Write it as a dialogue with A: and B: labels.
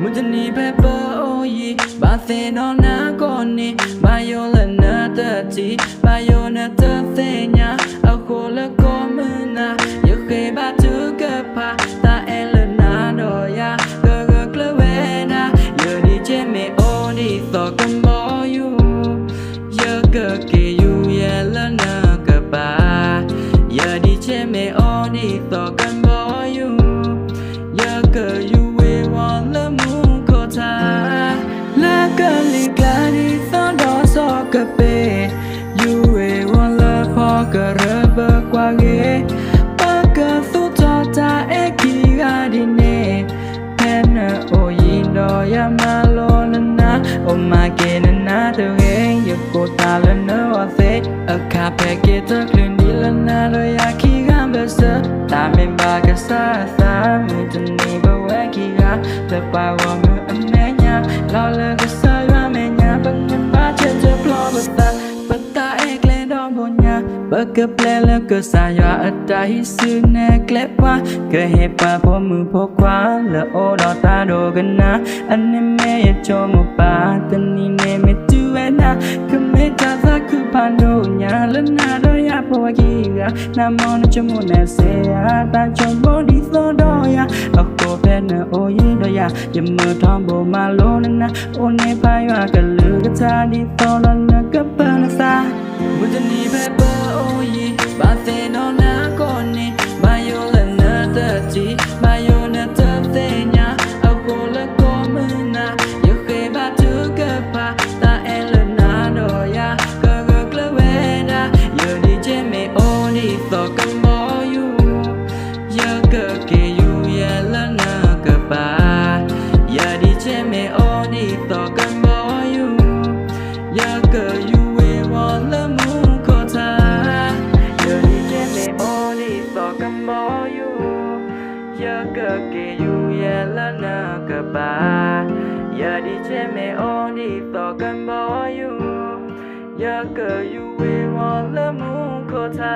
A: มุจนีเปเปอร์โอยีบาเซโนนาโกนีบาโยเลเนเตจีบาโยเนเตเซญาเอาโคเลโกมือนาโยเคบาจูเกพาตาเอเลนาโดยาเกเกกลเวนาโยดีเจเมโอดีโซกัมโบยูโยเกเกยูเยเลนาเกปาโยดีเจเมโอดีโซกัมโบยูโยเกยูเววอนเลมูโคทาลากะลิกาดีโซดอโซกะเปยูเววอนเลพอกะเรเบกวาเกปากะสุจอตาเอกิกาดิเนเพนโอยินดอยามาโลนนาโอมาเกนนาเตเงยโกตาเลเนวาเซอะคาเปเกตคลินดิลนาโดยาคิกาเบเซตาเมบากะซาซามุจนีบเวกิกาเตปาวอมืออเมญาลอเลกะซายาเมญาปัญญาบาเจเจพลอปตาปตาเอกเลดอนโบญาเบกะเปลเลกะซายาอัตตาฮิซึเนเกลปะกะเฮปาพอมือพอควาเลโอดอตาโดกันนาอันเนเมยจอมปาตนีเนเมตุเวนาคุเมตาซาคุปานโดญาลนาโดยาพวกิกานามอนจมุเนเซยาตาจอมบอดิโซดอยาอโคเปเนโอยิดอยายมทอมโบมาโลนนาโอเนพายากะลือกะทาดิโซลนกะเปนะซามุจนีเปเปอร์โอยีบาเซโนนาโกนีบาโยเลเนเตจีบาโยเนเตเซญาเอาโคเลโกมือนาโยเคบาจูเกพาตาเอเลนาโดยาเกเกกลเวนาโยดีเจเมโอดีโซกัมโบยูโยเกเกยูเยเลนาเกปาโยดีเจเมโอดีโซกัมโบยูโยเกยูเววอนเลมูโคทาโยดีเจเมโอดีโซกัมโบยูโยเกเกยูเยเลนาเกปาโยดีเจเมโอดีโซกัมโบยูโยเกยูเววอนเลมูโคทา